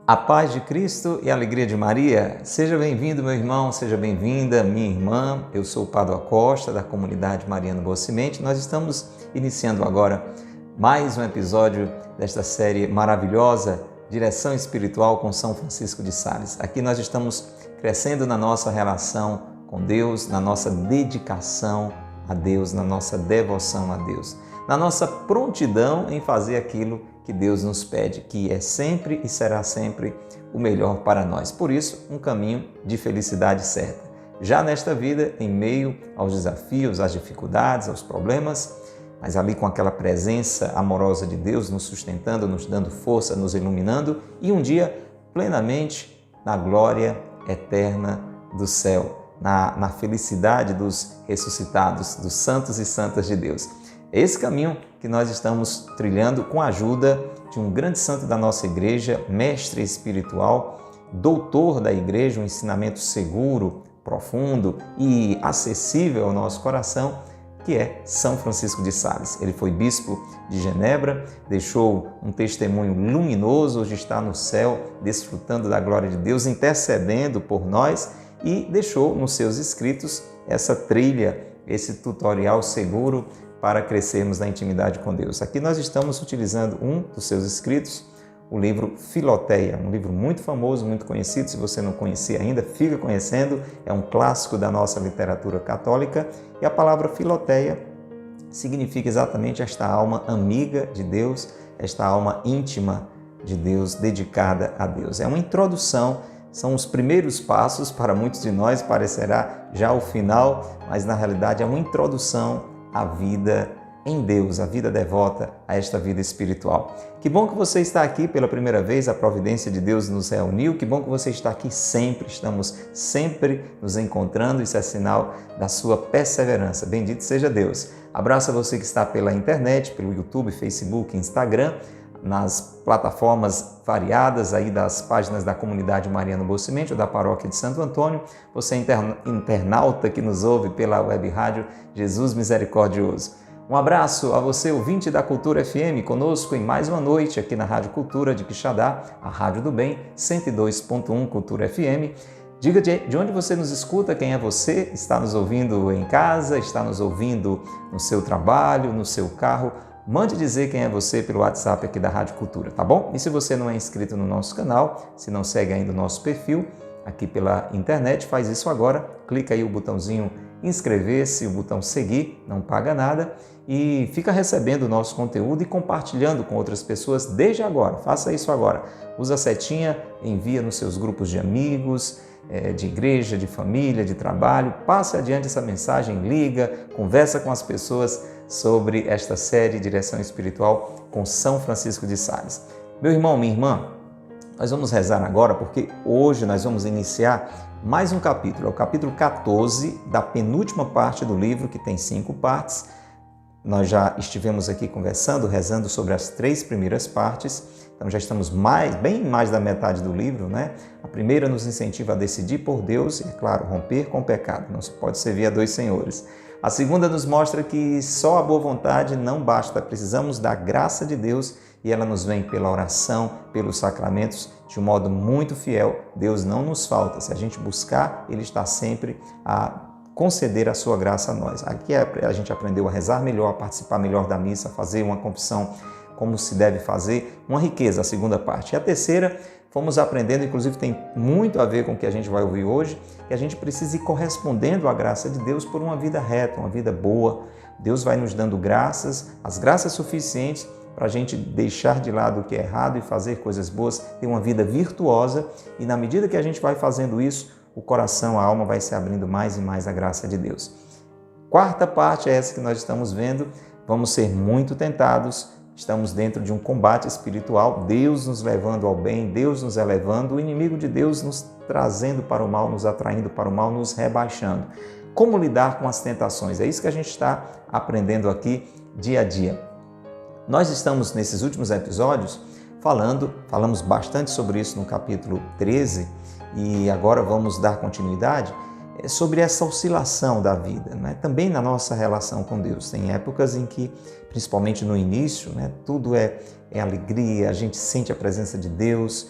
A paz de Cristo e a alegria de Maria. Seja bem-vindo, meu irmão, seja bem-vinda, minha irmã. Eu sou o Padua Costa, da comunidade Mariano Boa Semente. Nós estamos iniciando agora mais um episódio desta série maravilhosa, Direção Espiritual com São Francisco de Sales. Aqui nós estamos crescendo na nossa relação com Deus, na nossa dedicação a Deus, na nossa devoção a Deus, na nossa prontidão em fazer aquilo que Deus nos pede, que é sempre e será sempre o melhor para nós. Por isso, um caminho de felicidade certa. Já nesta vida, em meio aos desafios, às dificuldades, aos problemas, mas ali com aquela presença amorosa de Deus nos sustentando, nos dando força, nos iluminando e um dia plenamente na glória eterna do céu, na felicidade dos ressuscitados, dos santos e santas de Deus. É esse caminho que nós estamos trilhando com a ajuda de um grande santo da nossa igreja, mestre espiritual, doutor da igreja, um ensinamento seguro, profundo e acessível ao nosso coração, que é São Francisco de Sales. Ele foi bispo de Genebra, deixou um testemunho luminoso, hoje está no céu, desfrutando da glória de Deus, intercedendo por nós e deixou nos seus escritos essa trilha, esse tutorial seguro para crescermos na intimidade com Deus. Aqui nós estamos utilizando um dos seus escritos, o livro Filoteia, um livro muito famoso, muito conhecido. Se você não conhecia ainda, fica conhecendo, é um clássico da nossa literatura católica. E a palavra Filoteia significa exatamente esta alma amiga de Deus, esta alma íntima de Deus, dedicada a Deus. É uma introdução, são os primeiros passos, para muitos de nós parecerá já o final, mas na realidade é uma introdução a vida em Deus, a vida devota a esta vida espiritual. Que bom que você está aqui pela primeira vez, a providência de Deus nos reuniu, que bom que você está aqui sempre, estamos sempre nos encontrando, isso é sinal da sua perseverança. Bendito seja Deus. Abraço a você que está pela internet, pelo YouTube, Facebook, Instagram, nas plataformas variadas aí das páginas da comunidade Mariano Boa Semente ou da paróquia de Santo Antônio. Você internauta que nos ouve pela web rádio Jesus Misericordioso. Um abraço a você, ouvinte da Cultura FM, conosco em mais uma noite aqui na Rádio Cultura de Quixadá, a Rádio do Bem, 102.1 Cultura FM. Diga de onde você nos escuta, quem é você, está nos ouvindo em casa, está nos ouvindo no seu trabalho, no seu carro. Mande dizer quem é você pelo WhatsApp aqui da Rádio Cultura, tá bom? E se você não é inscrito no nosso canal, se não segue ainda o nosso perfil aqui pela internet, faz isso agora. Clica aí o botãozinho inscrever-se, o botão seguir, não paga nada e fica recebendo o nosso conteúdo e compartilhando com outras pessoas desde agora. Faça isso agora. Usa a setinha, envia nos seus grupos de amigos, de igreja, de família, de trabalho. Passe adiante essa mensagem, liga, conversa com as pessoas sobre esta série Direção Espiritual com São Francisco de Sales. Meu irmão, minha irmã, nós vamos rezar agora porque hoje nós vamos iniciar mais um capítulo, é o capítulo 14 da penúltima parte do livro, que tem 5 partes. Nós já estivemos aqui conversando, rezando sobre as 3 primeiras partes, então já estamos bem mais da metade do livro, né? A primeira nos incentiva a decidir por Deus e, é claro, romper com o pecado, não se pode servir a 2 senhores. A segunda nos mostra que só a boa vontade não basta, precisamos da graça de Deus e ela nos vem pela oração, pelos sacramentos, de um modo muito fiel. Deus não nos falta, se a gente buscar, Ele está sempre a conceder a sua graça a nós. Aqui a gente aprendeu a rezar melhor, a participar melhor da missa, a fazer uma confissão como se deve fazer, uma riqueza, a segunda parte. E a terceira, fomos aprendendo, inclusive tem muito a ver com o que a gente vai ouvir hoje, que a gente precisa ir correspondendo à graça de Deus por uma vida reta, uma vida boa. Deus vai nos dando graças, as graças suficientes para a gente deixar de lado o que é errado e fazer coisas boas, ter uma vida virtuosa e na medida que a gente vai fazendo isso, o coração, a alma vai se abrindo mais e mais à graça de Deus. Quarta parte é essa que nós estamos vendo, vamos ser muito tentados, estamos dentro de um combate espiritual, Deus nos levando ao bem, Deus nos elevando, o inimigo de Deus nos trazendo para o mal, nos atraindo para o mal, nos rebaixando. Como lidar com as tentações? É isso que a gente está aprendendo aqui dia a dia. Nós estamos nesses últimos episódios falamos bastante sobre isso no capítulo 13 e agora vamos dar continuidade sobre essa oscilação da vida, né? Também na nossa relação com Deus. Tem épocas em que, principalmente no início, né, tudo é alegria, a gente sente a presença de Deus,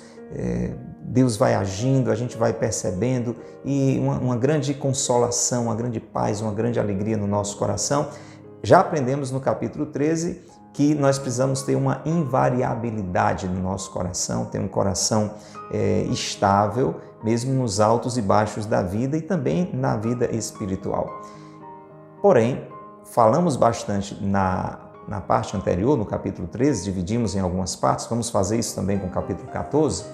Deus vai agindo, a gente vai percebendo e uma grande consolação, uma grande paz, uma grande alegria no nosso coração. Já aprendemos no capítulo 13 que nós precisamos ter uma invariabilidade no nosso coração, ter um coração estável, mesmo nos altos e baixos da vida e também na vida espiritual. Porém, falamos bastante na parte anterior, no capítulo 13, dividimos em algumas partes, vamos fazer isso também com o capítulo 14,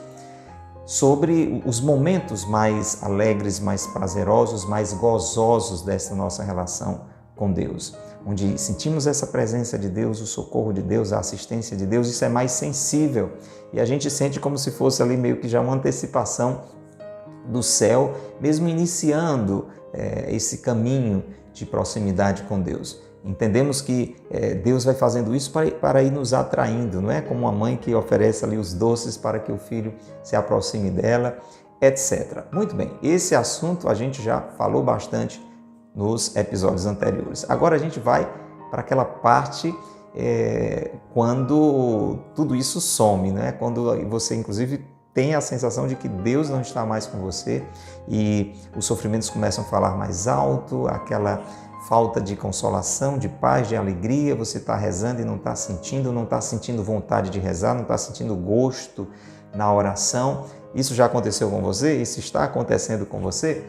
sobre os momentos mais alegres, mais prazerosos, mais gozosos dessa nossa relação com Deus, onde sentimos essa presença de Deus, o socorro de Deus, a assistência de Deus, isso é mais sensível e a gente sente como se fosse ali meio que já uma antecipação do céu, mesmo iniciando esse caminho de proximidade com Deus. Entendemos que Deus vai fazendo isso para ir nos atraindo, não é como uma mãe que oferece ali os doces para que o filho se aproxime dela, etc. Muito bem, esse assunto a gente já falou bastante nos episódios anteriores. Agora a gente vai para aquela parte quando tudo isso some, né? Quando você inclusive tem a sensação de que Deus não está mais com você e os sofrimentos começam a falar mais alto, aquela falta de consolação, de paz, de alegria, você está rezando e não está sentindo vontade de rezar, não está sentindo gosto na oração. Isso já aconteceu com você? Isso está acontecendo com você?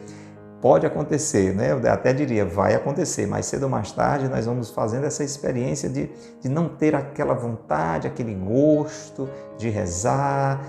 Pode acontecer, né? Eu até diria, vai acontecer, mais cedo ou mais tarde nós vamos fazendo essa experiência de não ter aquela vontade, aquele gosto de rezar,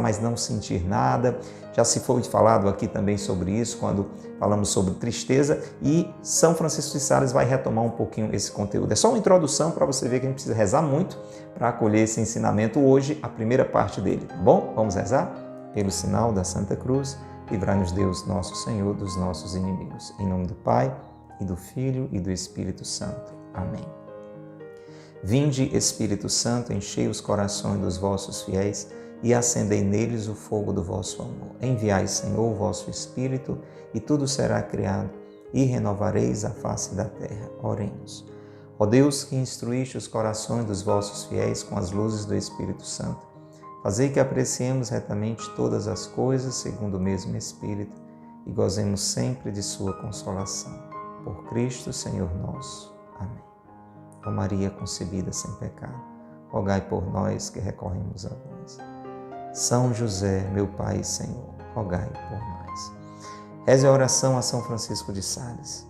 mas não sentir nada. Já se foi falado aqui também sobre isso, quando falamos sobre tristeza, e São Francisco de Sales vai retomar um pouquinho esse conteúdo. É só uma introdução para você ver que a gente precisa rezar muito para acolher esse ensinamento hoje, a primeira parte dele, tá bom? Vamos rezar? Pelo sinal da Santa Cruz, livrai-nos Deus, nosso Senhor, dos nossos inimigos. Em nome do Pai, e do Filho, e do Espírito Santo. Amém. Vinde, Espírito Santo, enchei os corações dos vossos fiéis e acendei neles o fogo do vosso amor. Enviai, Senhor, o vosso Espírito, e tudo será criado, e renovareis a face da terra. Oremos. Ó Deus, que instruíste os corações dos vossos fiéis com as luzes do Espírito Santo, fazei que apreciemos retamente todas as coisas segundo o mesmo Espírito e gozemos sempre de sua consolação. Por Cristo, Senhor nosso. Amém. Ó Maria concebida sem pecado, rogai por nós que recorremos a vós. São José, meu Pai e Senhor, rogai por nós. Reze a oração a São Francisco de Sales.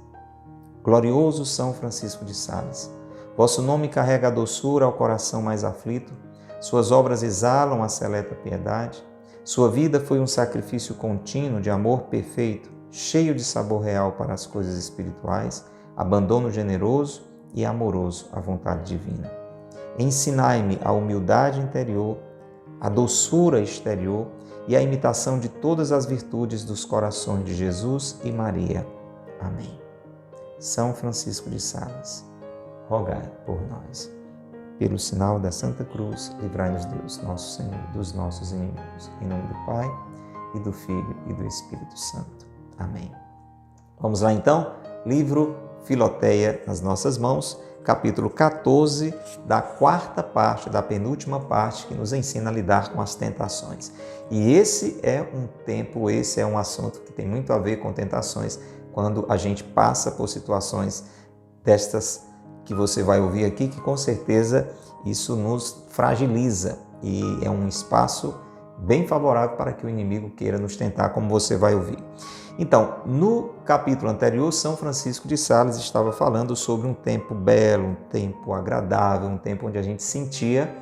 Glorioso São Francisco de Sales, vosso nome carrega a doçura ao coração mais aflito, suas obras exalam a seleta piedade, sua vida foi um sacrifício contínuo de amor perfeito, cheio de sabor real para as coisas espirituais, abandono generoso e amoroso à vontade divina. Ensinai-me a humildade interior, a doçura exterior e a imitação de todas as virtudes dos corações de Jesus e Maria. Amém. São Francisco de Sales, rogai por nós. Pelo sinal da Santa Cruz, livrai-nos Deus, nosso Senhor, dos nossos inimigos. Em nome do Pai, e do Filho, e do Espírito Santo. Amém. Vamos lá então, livro Filoteia nas nossas mãos, capítulo 14, da quarta parte, da penúltima parte, que nos ensina a lidar com as tentações. E esse é um assunto que tem muito a ver com tentações, quando a gente passa por situações destas que você vai ouvir aqui, que com certeza isso nos fragiliza e é um espaço bem favorável para que o inimigo queira nos tentar, como você vai ouvir. Então, no capítulo anterior, São Francisco de Sales estava falando sobre um tempo belo, um tempo agradável, um tempo onde a gente sentia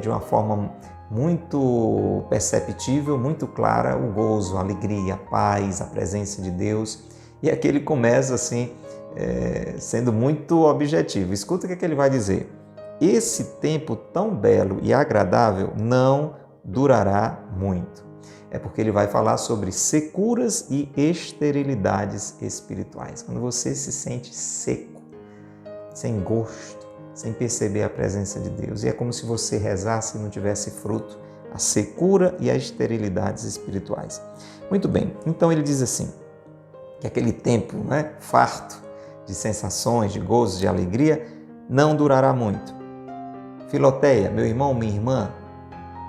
de uma forma muito perceptível, muito clara, o gozo, a alegria, a paz, a presença de Deus. E aqui ele começa assim, sendo muito objetivo. Escuta o que ele vai dizer. Esse tempo tão belo e agradável não durará muito. É porque ele vai falar sobre securas e esterilidades espirituais. Quando você se sente seco, sem gosto, sem perceber a presença de Deus. E é como se você rezasse e não tivesse fruto. A secura e as esterilidades espirituais. Muito bem, então ele diz assim, que aquele tempo farto de sensações, de gozos, de alegria, não durará muito. Filoteia, meu irmão, minha irmã,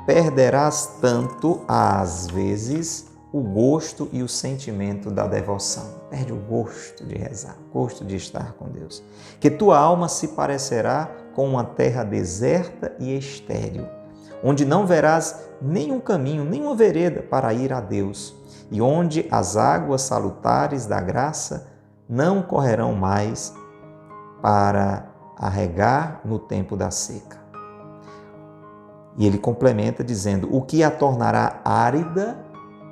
perderás tanto, às vezes, o gosto e o sentimento da devoção. Perde o gosto de rezar, o gosto de estar com Deus. Que tua alma se parecerá com uma terra deserta e estéril, onde não verás nenhum caminho, nenhuma vereda para ir a Deus, e onde as águas salutares da graça não correrão mais para a regar no tempo da seca. E ele complementa dizendo: o que a tornará árida,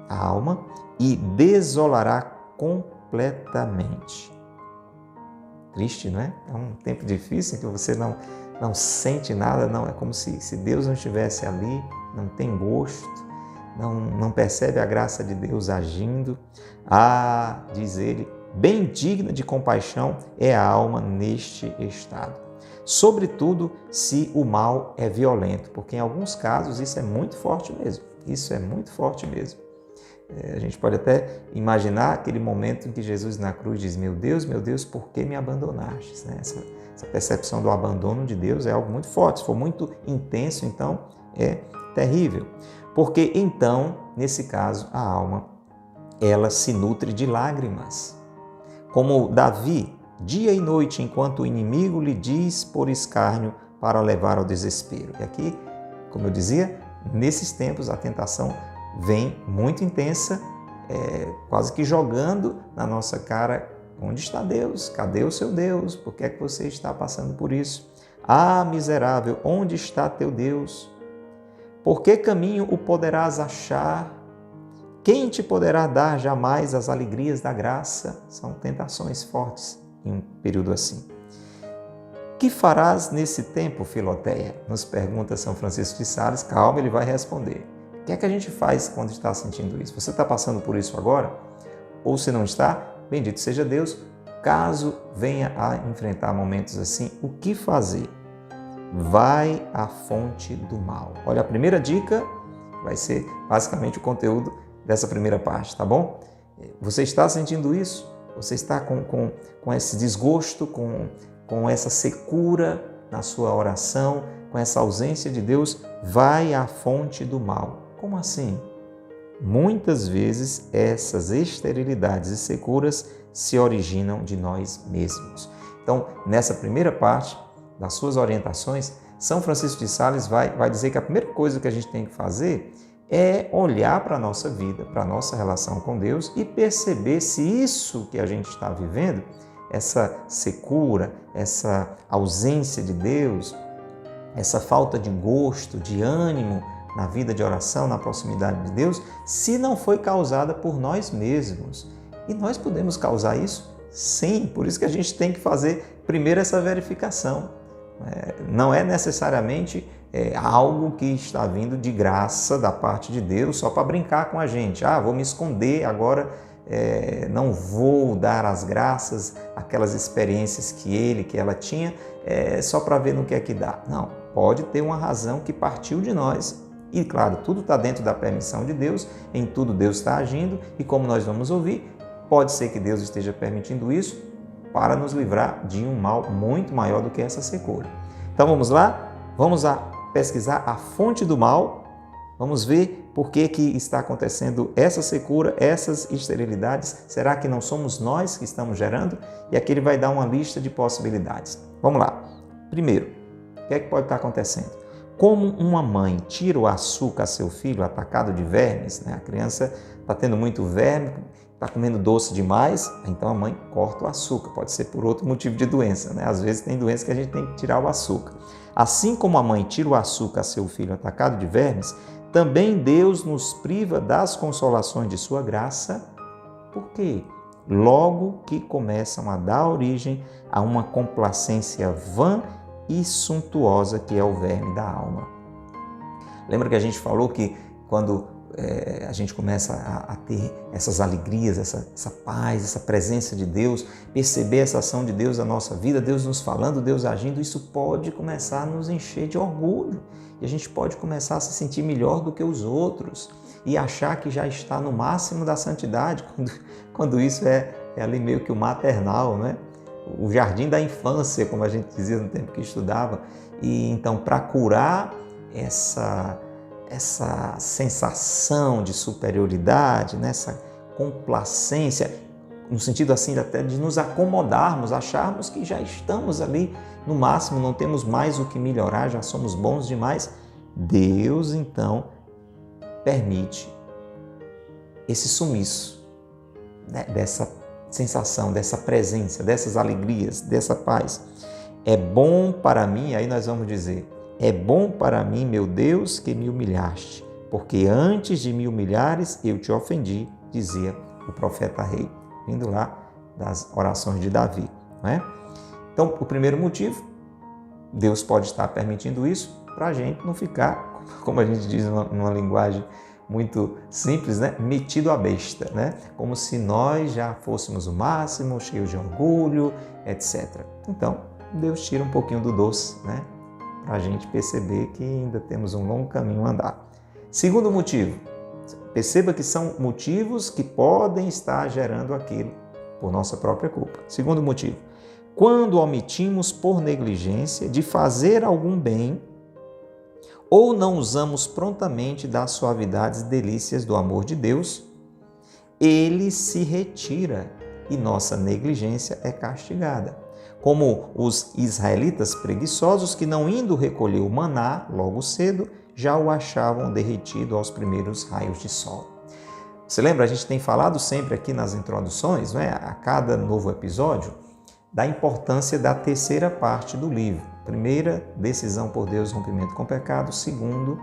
a alma, e desolará completamente. Triste, não é? É um tempo difícil em que você não sente nada, não. É como se Deus não estivesse ali, não tem gosto, não percebe a graça de Deus agindo. Ah, diz ele, bem digna de compaixão é a alma neste estado. Sobretudo se o mal é violento, porque em alguns casos isso é muito forte mesmo. Isso é muito forte mesmo. A gente pode até imaginar aquele momento em que Jesus na cruz diz: meu Deus, por que me abandonastes? Essa percepção do abandono de Deus é algo muito forte. Se for muito intenso, então é terrível. Porque então, nesse caso, a alma, ela se nutre de lágrimas. Como Davi, dia e noite, enquanto o inimigo lhe diz por escárnio para levar ao desespero. E aqui, como eu dizia, nesses tempos a tentação vem muito intensa, quase que jogando na nossa cara: onde está Deus? Cadê o seu Deus? Por que é que você está passando por isso? Ah, miserável, onde está teu Deus? Por que caminho o poderás achar? Quem te poderá dar jamais as alegrias da graça? São tentações fortes em um período assim. Que farás nesse tempo, Filoteia? Nos pergunta São Francisco de Sales. Calma, ele vai responder. O que é que a gente faz quando está sentindo isso? Você está passando por isso agora? Ou se não está, bendito seja Deus. Caso venha a enfrentar momentos assim, o que fazer? Vai à fonte do mal. Olha, a primeira dica vai ser basicamente o conteúdo dessa primeira parte, tá bom? Você está sentindo isso? Você está com esse desgosto, com essa secura na sua oração, com essa ausência de Deus? Vai à fonte do mal. Como assim? Muitas vezes essas esterilidades e securas se originam de nós mesmos. Então, nessa primeira parte das suas orientações, São Francisco de Sales vai dizer que a primeira coisa que a gente tem que fazer é olhar para a nossa vida, para a nossa relação com Deus e perceber se isso que a gente está vivendo, essa secura, essa ausência de Deus, essa falta de gosto, de ânimo na vida de oração, na proximidade de Deus, se não foi causada por nós mesmos. E nós podemos causar isso? Sim, por isso que a gente tem que fazer primeiro essa verificação. Não é necessariamente algo que está vindo de graça da parte de Deus só para brincar com a gente. Vou me esconder agora, não vou dar as graças, aquelas experiências que ela tinha, só para ver no que é que dá. Não, pode ter uma razão que partiu de nós. E claro, tudo está dentro da permissão de Deus, em tudo Deus está agindo, e como nós vamos ouvir, pode ser que Deus esteja permitindo isso para nos livrar de um mal muito maior do que essa secura. Então vamos lá? Vamos pesquisar a fonte do mal, vamos ver por que está acontecendo essa secura, essas esterilidades. Será que não somos nós que estamos gerando? E aqui ele vai dar uma lista de possibilidades. Vamos lá. Primeiro, o que é que pode estar acontecendo? Como uma mãe tira o açúcar a seu filho atacado de vermes, A criança está tendo muito verme, está comendo doce demais, então a mãe corta o açúcar. Pode ser por outro motivo de doença, Às vezes tem doença que a gente tem que tirar o açúcar. Assim como a mãe tira o açúcar a seu filho atacado de vermes, também Deus nos priva das consolações de sua graça. Por quê? Logo que começam a dar origem a uma complacência vã e suntuosa que é o verme da alma. Lembra que a gente falou que quando a gente começa a ter essas alegrias, essa paz, essa presença de Deus, perceber essa ação de Deus na nossa vida, Deus nos falando, Deus agindo, isso pode começar a nos encher de orgulho. E a gente pode começar a se sentir melhor do que os outros e achar que já está no máximo da santidade, quando isso é ali meio que o maternal, O jardim da infância, como a gente dizia no tempo que estudava. E então, para curar essa sensação de superioridade, né? Essa complacência, no sentido assim até de nos acomodarmos, acharmos que já estamos ali no máximo, não temos mais o que melhorar, já somos bons demais. Deus, então, permite esse sumiço, né? Dessa sensação, dessa presença, dessas alegrias, dessa paz. É bom para mim, aí nós vamos dizer, é bom para mim, meu Deus, que me humilhaste, porque antes de me humilhares eu te ofendi, dizia o profeta rei, vindo lá das orações de Davi, não é? Então, o primeiro motivo, Deus pode estar permitindo isso para a gente não ficar, como a gente diz numa linguagem muito simples, né? Metido à besta, né? Como se nós já fôssemos o máximo, cheios de orgulho, etc. Então, Deus tira um pouquinho do doce, né? Para a gente perceber que ainda temos um longo caminho a andar. Segundo motivo, perceba que são motivos que podem estar gerando aquilo por nossa própria culpa. Segundo motivo, quando omitimos por negligência de fazer algum bem ou não usamos prontamente das suavidades e delícias do amor de Deus, ele se retira e nossa negligência é castigada. Como os israelitas preguiçosos que, não indo recolher o maná logo cedo, já o achavam derretido aos primeiros raios de sol. Você lembra, a gente tem falado sempre aqui nas introduções, não é? A cada novo episódio, da importância da terceira parte do livro. Primeira, decisão por Deus, rompimento com o pecado. Segundo,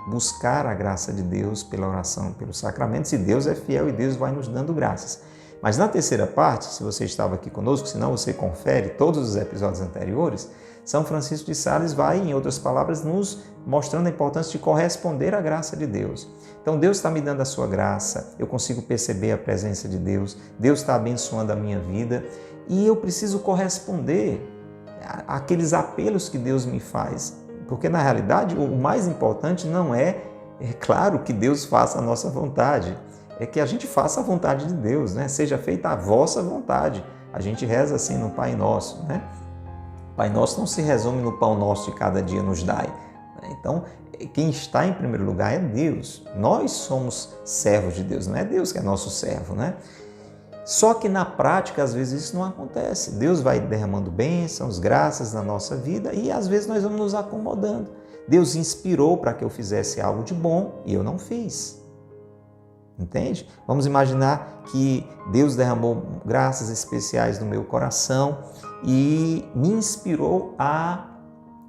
buscar a graça de Deus pela oração, pelos sacramentos. E Deus é fiel e Deus vai nos dando graças. Mas na terceira parte, se você estava aqui conosco, se não você confere todos os episódios anteriores, São Francisco de Sales vai, em outras palavras, nos mostrando a importância de corresponder à graça de Deus. Então Deus está me dando a sua graça, eu consigo perceber a presença de Deus, Deus está abençoando a minha vida e eu preciso corresponder àqueles apelos que Deus me faz. Porque na realidade o mais importante não é claro, que Deus faça a nossa vontade, é que a gente faça a vontade de Deus, né? Seja feita a vossa vontade. A gente reza assim no Pai Nosso, né? Pai Nosso não se resume no pão nosso de cada dia nos dai. Então, quem está em primeiro lugar é Deus. Nós somos servos de Deus, não é Deus que é nosso servo, né? Só que na prática, às vezes, isso não acontece. Deus vai derramando bênçãos, graças na nossa vida e às vezes nós vamos nos acomodando. Deus inspirou para que eu fizesse algo de bom e eu não fiz. Entende? Vamos imaginar que Deus derramou graças especiais no meu coração e me inspirou a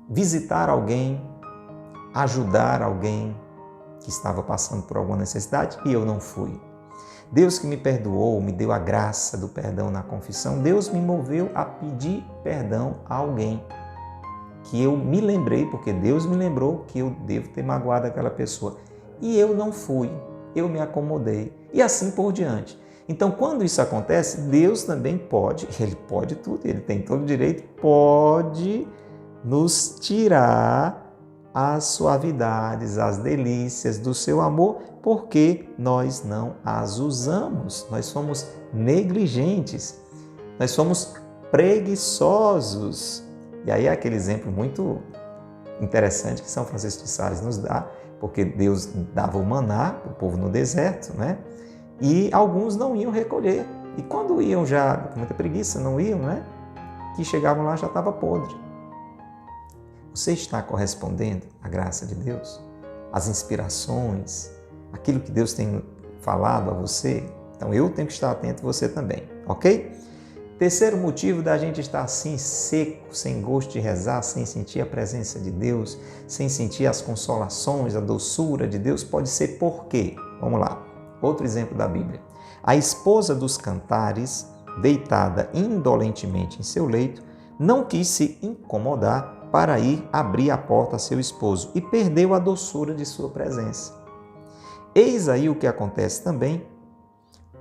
visitar alguém, ajudar alguém que estava passando por alguma necessidade e eu não fui. Deus que me perdoou, me deu a graça do perdão na confissão, Deus me moveu a pedir perdão a alguém que eu me lembrei, porque Deus me lembrou que eu devo ter magoado aquela pessoa e eu não fui. Eu me acomodei e assim por diante. Então, quando isso acontece, Deus também pode, Ele pode tudo, Ele tem todo o direito, pode nos tirar as suavidades, as delícias do seu amor, porque nós não as usamos, nós somos negligentes, nós somos preguiçosos. E aí é aquele exemplo muito interessante que São Francisco de Sales nos dá, porque Deus dava o maná para o povo no deserto, né? E alguns não iam recolher. E quando iam já, com muita preguiça, não iam, né? Que chegavam lá já estava podre. Você está correspondendo à graça de Deus? Às inspirações? Aquilo que Deus tem falado a você? Então eu tenho que estar atento, você também, ok? Terceiro motivo da gente estar assim seco, sem gosto de rezar, sem sentir a presença de Deus, sem sentir as consolações, a doçura de Deus, pode ser por quê? Vamos lá, outro exemplo da Bíblia. A esposa dos Cantares, deitada indolentemente em seu leito, não quis se incomodar para ir abrir a porta a seu esposo e perdeu a doçura de sua presença. Eis aí o que acontece também.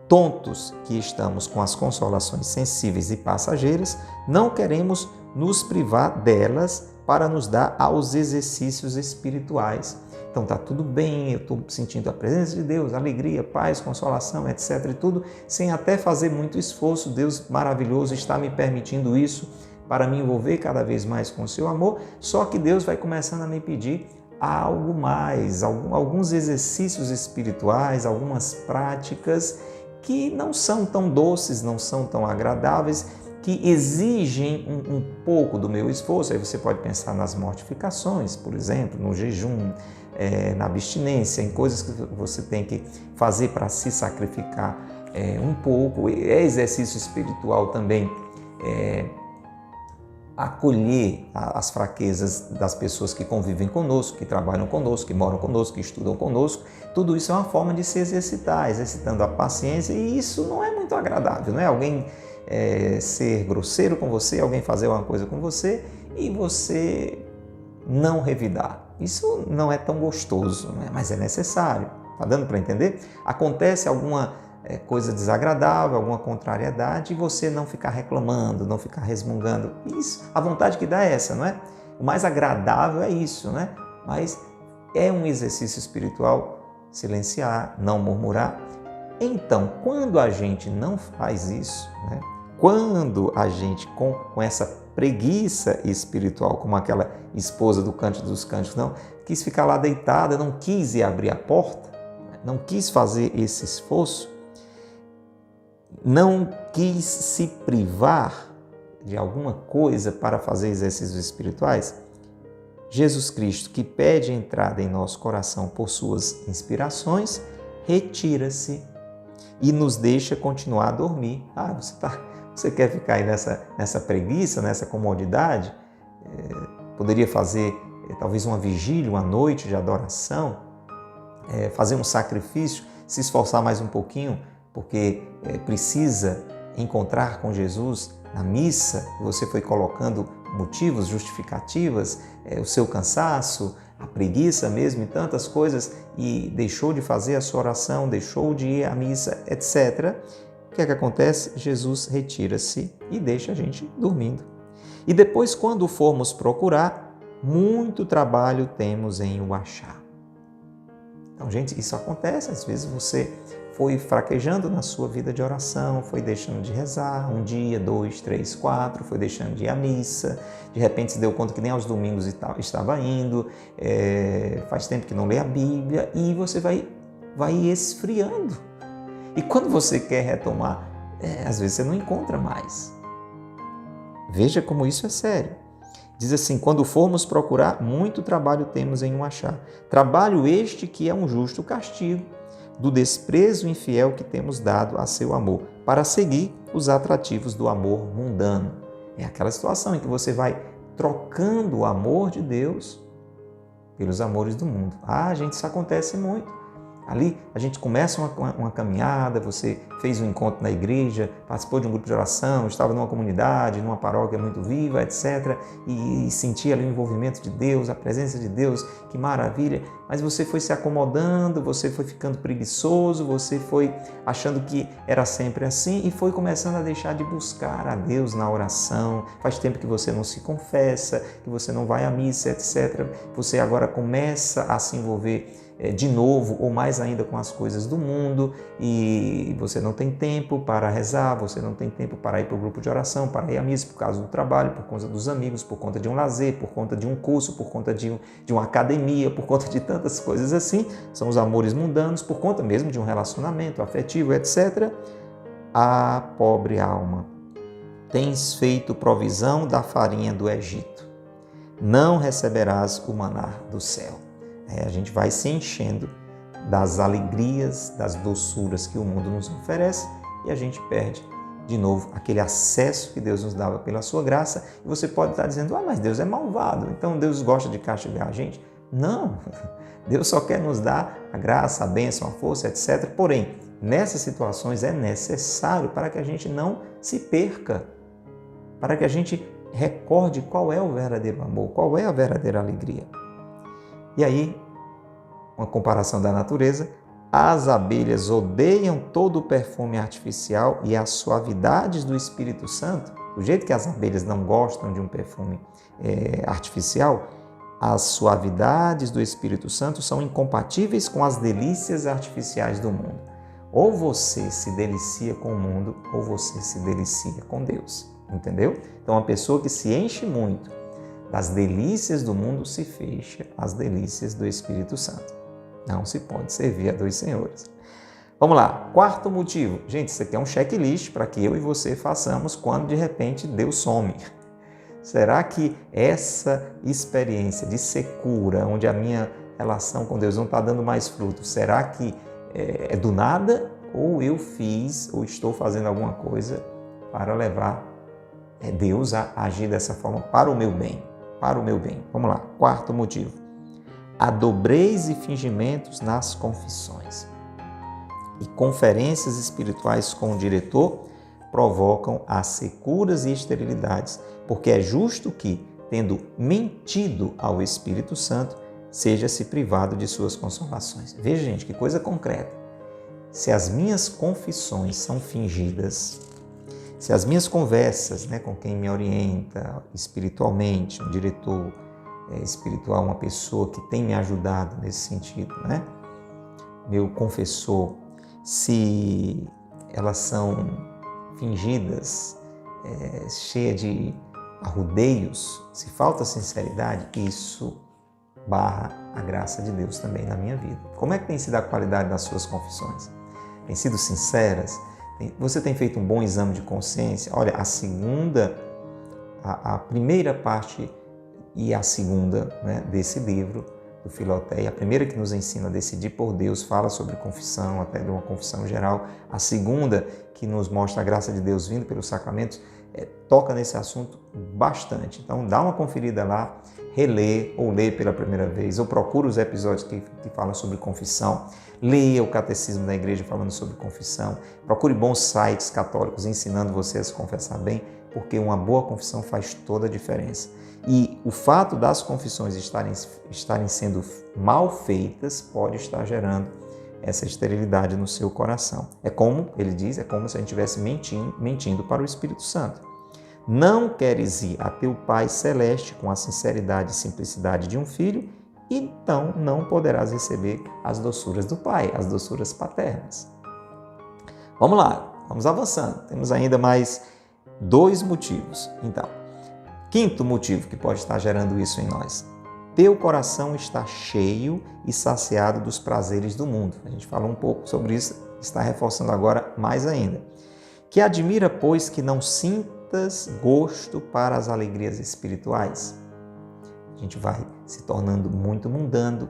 Tontos que estamos com as consolações sensíveis e passageiras, não queremos nos privar delas para nos dar aos exercícios espirituais. Então está tudo bem, eu estou sentindo a presença de Deus, alegria, paz, consolação, etc. e tudo, sem até fazer muito esforço. Deus maravilhoso está me permitindo isso para me envolver cada vez mais com o seu amor, só que Deus vai começando a me pedir algo mais, alguns exercícios espirituais, algumas práticas que não são tão doces, não são tão agradáveis, que exigem um pouco do meu esforço. Aí você pode pensar nas mortificações, por exemplo, no jejum, na abstinência, em coisas que você tem que fazer para se sacrificar um pouco. É exercício espiritual também acolher as fraquezas das pessoas que convivem conosco, que trabalham conosco, que moram conosco, que estudam conosco. Tudo isso é uma forma de se exercitar, exercitando a paciência, e isso não é muito agradável, não é? Alguém ser grosseiro com você, alguém fazer uma coisa com você e você não revidar. Isso não é tão gostoso, né? Mas é necessário. Tá dando para entender? Acontece alguma coisa desagradável, alguma contrariedade, e você não ficar reclamando, não ficar resmungando. Isso, a vontade que dá é essa, não é? O mais agradável é isso, né? Mas é um exercício espiritual silenciar, não murmurar. Então, quando a gente não faz isso, né? Quando a gente com essa preguiça espiritual, como aquela esposa do Cântico dos Cânticos, não quis ficar lá deitada, não quis ir abrir a porta, não quis fazer esse esforço, não quis se privar de alguma coisa para fazer exercícios espirituais, Jesus Cristo, que pede entrada em nosso coração por suas inspirações, retira-se e nos deixa continuar a dormir. Você quer ficar aí nessa preguiça, nessa comodidade? Poderia fazer talvez uma vigília, uma noite de adoração, fazer um sacrifício, se esforçar mais um pouquinho, porque precisa encontrar com Jesus na missa. Você foi colocando motivos, justificativas, o seu cansaço, a preguiça mesmo e tantas coisas, e deixou de fazer a sua oração, deixou de ir à missa, etc. O que é que acontece? Jesus retira-se e deixa a gente dormindo. E depois, quando formos procurar, muito trabalho temos em o achar. Então, gente, isso acontece. Às vezes você foi fraquejando na sua vida de oração, foi deixando de rezar, um dia, 2, 3, 4, foi deixando de ir à missa, de repente se deu conta que nem aos domingos estava indo, faz tempo que não lê a Bíblia, e você vai esfriando. E quando você quer retomar, às vezes você não encontra mais. Veja como isso é sério. Diz assim: quando formos procurar, muito trabalho temos em o achar. Trabalho este que é um justo castigo do desprezo infiel que temos dado a seu amor, para seguir os atrativos do amor mundano. É aquela situação em que você vai trocando o amor de Deus pelos amores do mundo. Gente, isso acontece muito. Ali a gente começa uma caminhada, você fez um encontro na igreja, participou de um grupo de oração, estava numa comunidade, numa paróquia muito viva, etc. E sentia ali o envolvimento de Deus, a presença de Deus, que maravilha. Mas você foi se acomodando, você foi ficando preguiçoso, você foi achando que era sempre assim e foi começando a deixar de buscar a Deus na oração. Faz tempo que você não se confessa, que você não vai à missa, etc. Você agora começa a se envolver de novo ou mais ainda com as coisas do mundo, e você não tem tempo para rezar, você não tem tempo para ir para o grupo de oração, para ir à missa por causa do trabalho, por conta dos amigos, por conta de um lazer, por conta de um curso, por conta de uma academia, por conta de tantas coisas assim. São os amores mundanos, por conta mesmo de um relacionamento afetivo, etc. Pobre alma, tens feito provisão da farinha do Egito, não receberás o maná do céu. A gente vai se enchendo das alegrias, das doçuras que o mundo nos oferece, e a gente perde de novo aquele acesso que Deus nos dava pela sua graça. E você pode estar dizendo: mas Deus é malvado, então Deus gosta de castigar a gente. Não, Deus só quer nos dar a graça, a bênção, a força, etc. Porém, nessas situações é necessário para que a gente não se perca, para que a gente recorde qual é o verdadeiro amor, qual é a verdadeira alegria. E aí, uma comparação da natureza: as abelhas odeiam todo o perfume artificial e as suavidades do Espírito Santo. Do jeito que as abelhas não gostam de um perfume artificial, as suavidades do Espírito Santo são incompatíveis com as delícias artificiais do mundo. Ou você se delicia com o mundo, ou você se delicia com Deus. Entendeu? Então, uma pessoa que se enche muito das delícias do mundo se fecha às delícias do Espírito Santo. Não se pode servir a dois senhores. Vamos lá, quarto motivo. Gente, isso aqui é um checklist para que eu e você façamos quando de repente Deus some. Será que essa experiência de secura, onde a minha relação com Deus não está dando mais fruto, será que é do nada? Ou eu fiz, ou estou fazendo alguma coisa para levar Deus a agir dessa forma para o meu bem? Para o meu bem. Vamos lá, quarto motivo. Há dobreis e fingimentos nas confissões. E conferências espirituais com o diretor provocam as securas e esterilidades, porque é justo que, tendo mentido ao Espírito Santo, seja-se privado de suas consolações. Veja, gente, que coisa concreta. Se as minhas confissões são fingidas, se as minhas conversas, com quem me orienta espiritualmente, um diretor espiritual, uma pessoa que tem me ajudado nesse sentido, meu confessor, se elas são fingidas, cheias de arrudeios, se falta sinceridade, isso barra a graça de Deus também na minha vida. Como é que tem sido a qualidade das suas confissões? Tem sido sinceras? Você tem feito um bom exame de consciência? Olha, a primeira parte e a segunda desse livro, do Filoteia, a primeira que nos ensina a decidir por Deus, fala sobre confissão, até de uma confissão geral. A segunda, que nos mostra a graça de Deus vindo pelos sacramentos, toca nesse assunto bastante. Então, dá uma conferida lá, relê ou lê pela primeira vez, ou procura os episódios que falam sobre confissão, leia o Catecismo da Igreja falando sobre confissão, procure bons sites católicos ensinando você a se confessar bem, porque uma boa confissão faz toda a diferença. E o fato das confissões estarem sendo mal feitas pode estar gerando essa esterilidade no seu coração. É como, ele diz, é como se a gente estivesse mentindo para o Espírito Santo. Não queres ir a teu Pai Celeste com a sinceridade e simplicidade de um filho, então não poderás receber as doçuras do Pai, as doçuras paternas. Vamos lá, vamos avançando. Temos ainda mais 2 motivos. Então, quinto motivo que pode estar gerando isso em nós. Teu coração está cheio e saciado dos prazeres do mundo. A gente falou um pouco sobre isso, está reforçando agora mais ainda. Que admira, pois, que não sintas gosto para as alegrias espirituais. A gente vai se tornando muito mundano,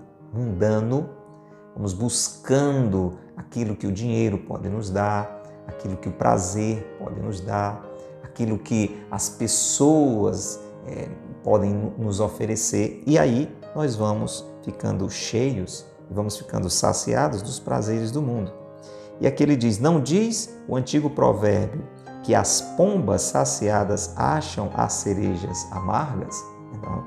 vamos buscando aquilo que o dinheiro pode nos dar, aquilo que o prazer pode nos dar, aquilo que as pessoas podem nos oferecer, e aí nós vamos ficando cheios, vamos ficando saciados dos prazeres do mundo. E aqui ele diz, não diz o antigo provérbio que as pombas saciadas acham as cerejas amargas? Então,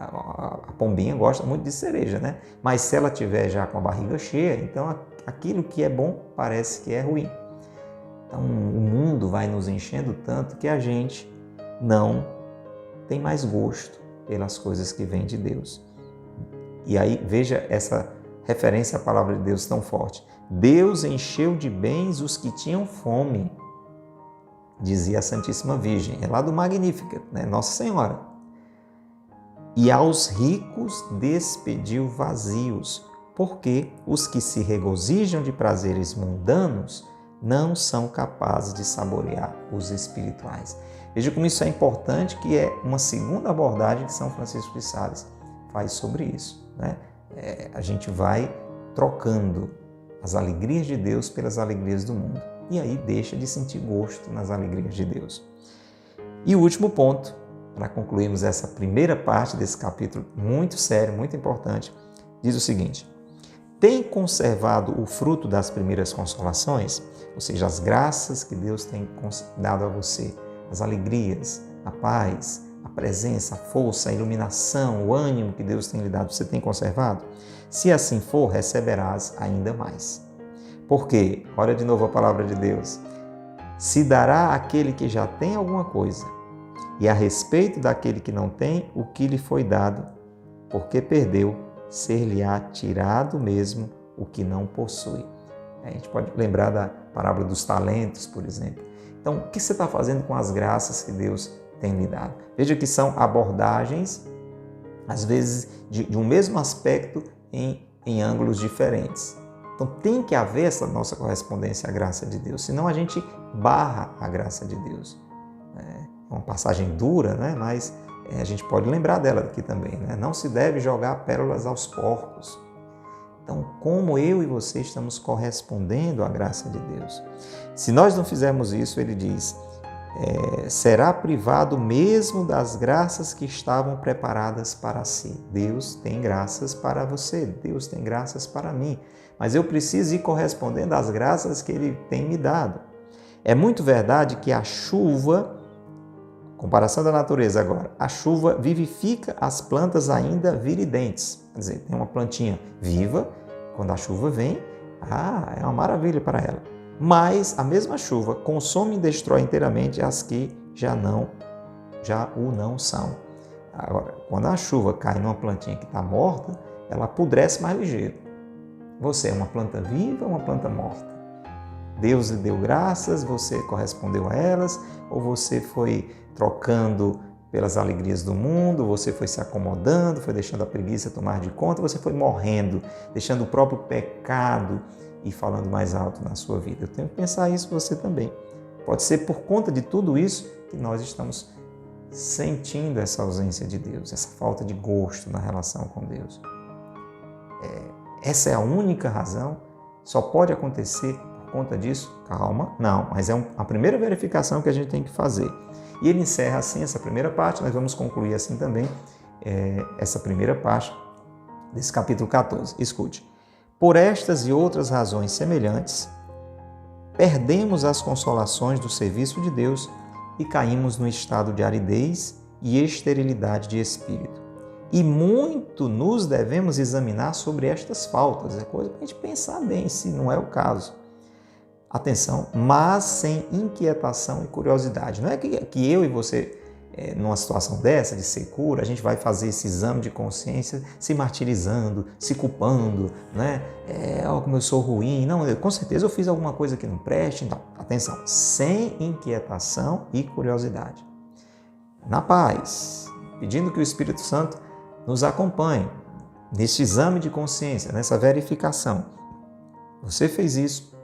a pombinha gosta muito de cereja, Mas se ela tiver já com a barriga cheia, então aquilo que é bom parece que é ruim. Então, o mundo vai nos enchendo tanto que a gente não tem mais gosto pelas coisas que vêm de Deus. E aí, veja essa referência à palavra de Deus tão forte. Deus encheu de bens os que tinham fome, dizia a Santíssima Virgem. É lá do Magnífica, Nossa Senhora. E aos ricos despediu vazios, porque os que se regozijam de prazeres mundanos não são capazes de saborear os espirituais. Veja como isso é importante, que é uma segunda abordagem que São Francisco de Sales faz sobre isso. A gente vai trocando as alegrias de Deus pelas alegrias do mundo. E aí deixa de sentir gosto nas alegrias de Deus. E o último ponto, para concluirmos essa primeira parte desse capítulo muito sério, muito importante, diz o seguinte: tem conservado o fruto das primeiras consolações, ou seja, as graças que Deus tem dado a você, as alegrias, a paz, a presença, a força, a iluminação, o ânimo que Deus tem lhe dado, você tem conservado? Se assim for, receberás ainda mais. Porque, olha de novo a palavra de Deus, se dará àquele que já tem alguma coisa, e a respeito daquele que não tem, o que lhe foi dado, porque perdeu, ser-lhe-á tirado mesmo o que não possui. A gente pode lembrar da parábola dos talentos, por exemplo. Então, o que você está fazendo com as graças que Deus tem lhe dado. Veja que são abordagens, às vezes, de um mesmo aspecto em ângulos diferentes. Então tem que haver essa nossa correspondência à graça de Deus, senão a gente barra a graça de Deus. É uma passagem dura, né? Mas a gente pode lembrar dela aqui também, né? Não se deve jogar pérolas aos porcos. Então, como eu e você estamos correspondendo à graça de Deus? Se nós não fizermos isso, ele diz, será privado mesmo das graças que estavam preparadas para si. Deus tem graças para você, Deus tem graças para mim, mas eu preciso ir correspondendo às graças que Ele tem me dado. É muito verdade que a chuva, comparação da natureza agora, a chuva vivifica as plantas ainda viridentes. Quer dizer, tem uma plantinha viva, quando a chuva vem, é uma maravilha para ela. Mas a mesma chuva consome e destrói inteiramente as que já o não são. Agora, quando a chuva cai numa plantinha que está morta, ela apodrece mais ligeiro. Você é uma planta viva ou uma planta morta? Deus lhe deu graças, você correspondeu a elas, ou você foi trocando pelas alegrias do mundo, você foi se acomodando, foi deixando a preguiça tomar de conta, você foi morrendo, deixando o próprio pecado e falando mais alto na sua vida. Eu tenho que pensar isso você também. Pode ser por conta de tudo isso que nós estamos sentindo essa ausência de Deus, essa falta de gosto na relação com Deus. Essa é a única razão? Só pode acontecer por conta disso? Calma, não, mas é a primeira verificação que a gente tem que fazer. E ele encerra assim essa primeira parte, nós vamos concluir assim também essa primeira parte desse capítulo 14. Escute. Por estas e outras razões semelhantes, perdemos as consolações do serviço de Deus e caímos no estado de aridez e esterilidade de espírito. E muito nos devemos examinar sobre estas faltas. É coisa para a gente pensar bem, se não é o caso. Atenção, mas sem inquietação e curiosidade. Não é que eu e você, numa situação dessa, de secura, a gente vai fazer esse exame de consciência se martirizando, se culpando, né? Como eu sou ruim. Não, com certeza eu fiz alguma coisa que não preste. Então, atenção, sem inquietação e curiosidade. Na paz, pedindo que o Espírito Santo nos acompanhe nesse exame de consciência, nessa verificação. Você fez isso,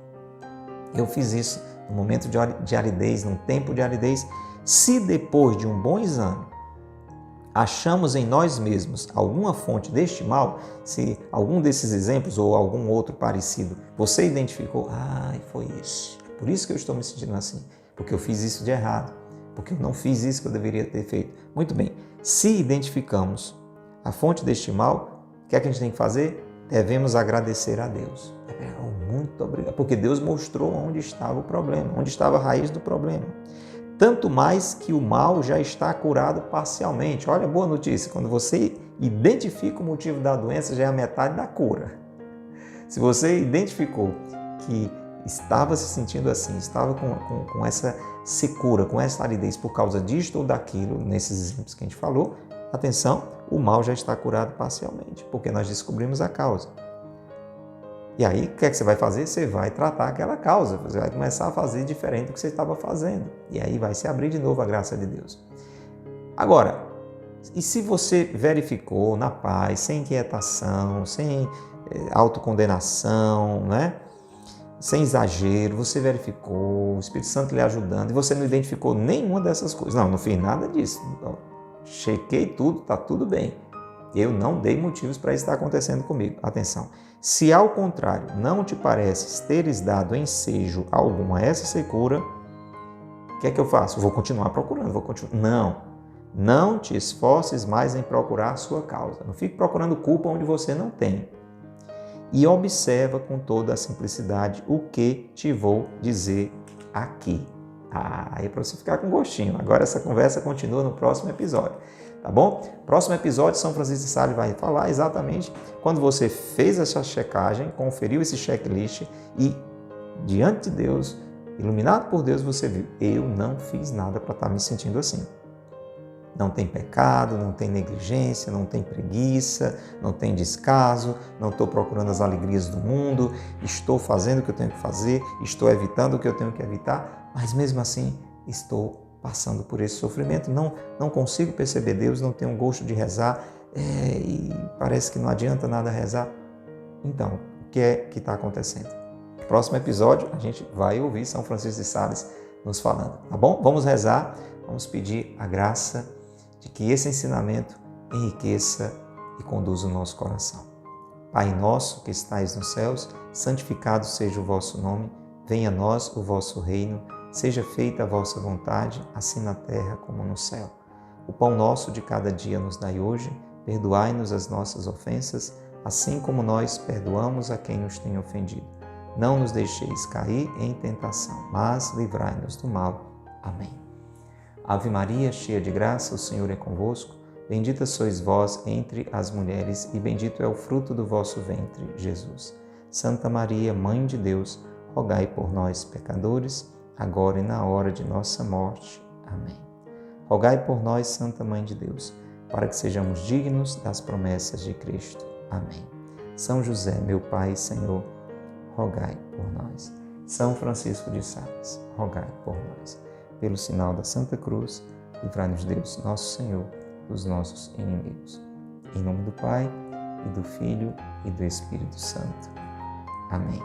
eu fiz isso no momento de aridez, num tempo de aridez. Se depois de um bom exame achamos em nós mesmos alguma fonte deste mal, se algum desses exemplos ou algum outro parecido você identificou, foi isso. Por isso que eu estou me sentindo assim, porque eu fiz isso de errado, porque eu não fiz isso que eu deveria ter feito. Muito bem, se identificamos a fonte deste mal, o que é que a gente tem que fazer? Devemos agradecer a Deus. Muito obrigado, porque Deus mostrou onde estava o problema, onde estava a raiz do problema. Tanto mais que o mal já está curado parcialmente. Olha a boa notícia, quando você identifica o motivo da doença, já é a metade da cura. Se você identificou que estava se sentindo assim, estava com essa secura, com essa aridez por causa disto ou daquilo, nesses exemplos que a gente falou, atenção, o mal já está curado parcialmente, porque nós descobrimos a causa. E aí, o que é que você vai fazer? Você vai tratar aquela causa, você vai começar a fazer diferente do que você estava fazendo. E aí vai se abrir de novo a graça de Deus. Agora, e se você verificou na paz, sem inquietação, sem autocondenação, né? Sem exagero, você verificou, o Espírito Santo lhe ajudando, e você não identificou nenhuma dessas coisas. Não fiz nada disso. Chequei tudo, está tudo bem. Eu não dei motivos para isso estar acontecendo comigo. Atenção, se ao contrário não te pareces teres dado ensejo algum a essa secura, o que é que eu faço? Vou continuar procurando, Não te esforces mais em procurar a sua causa. Não fique procurando culpa onde você não tem. E observa com toda a simplicidade o que te vou dizer aqui. Aí é para você ficar com gostinho. Agora essa conversa continua no próximo episódio. Tá bom? Próximo episódio, São Francisco de Sales vai falar exatamente quando você fez essa checagem, conferiu esse checklist e, diante de Deus, iluminado por Deus, você viu, eu não fiz nada para estar me sentindo assim. Não tem pecado, não tem negligência, não tem preguiça, não tem descaso, não estou procurando as alegrias do mundo, estou fazendo o que eu tenho que fazer, estou evitando o que eu tenho que evitar, mas mesmo assim estou passando por esse sofrimento, não consigo perceber Deus, não tenho gosto de rezar e parece que não adianta nada rezar. Então, o que é que está acontecendo? No próximo episódio, a gente vai ouvir São Francisco de Sales nos falando, tá bom? Vamos rezar, vamos pedir a graça de que esse ensinamento enriqueça e conduza o nosso coração. Pai nosso que estais nos céus, santificado seja o vosso nome, venha a nós o vosso reino, seja feita a vossa vontade, assim na terra como no céu. O pão nosso de cada dia nos dai hoje, perdoai-nos as nossas ofensas, assim como nós perdoamos a quem nos tem ofendido. Não nos deixeis cair em tentação, mas livrai-nos do mal. Amém. Ave Maria, cheia de graça, o Senhor é convosco. Bendita sois vós entre as mulheres e bendito é o fruto do vosso ventre, Jesus. Santa Maria, Mãe de Deus, rogai por nós, pecadores, agora e na hora de nossa morte. Amém. Rogai por nós, Santa Mãe de Deus, para que sejamos dignos das promessas de Cristo. Amém. São José, meu Pai e Senhor, rogai por nós. São Francisco de Sales, rogai por nós. Pelo sinal da Santa Cruz, livrai-nos Deus, nosso Senhor, dos nossos inimigos. Em nome do Pai, e do Filho, e do Espírito Santo. Amém.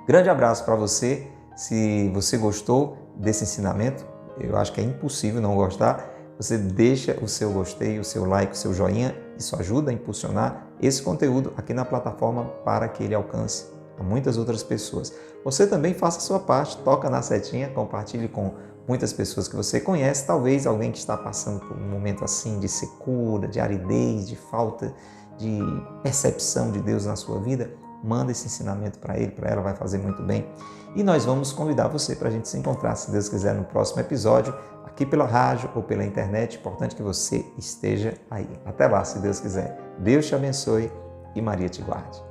Grande abraço para você. Se você gostou desse ensinamento, eu acho que é impossível não gostar, você deixa o seu gostei, o seu like, o seu joinha. Isso ajuda a impulsionar esse conteúdo aqui na plataforma para que ele alcance a muitas outras pessoas. Você também faça a sua parte, toca na setinha, compartilhe com muitas pessoas que você conhece, talvez alguém que está passando por um momento assim de secura, de aridez, de falta de percepção de Deus na sua vida. Manda esse ensinamento para ele, para ela, vai fazer muito bem. E nós vamos convidar você para a gente se encontrar, se Deus quiser, no próximo episódio, aqui pela rádio ou pela internet. Importante que você esteja aí. Até lá, se Deus quiser. Deus te abençoe e Maria te guarde.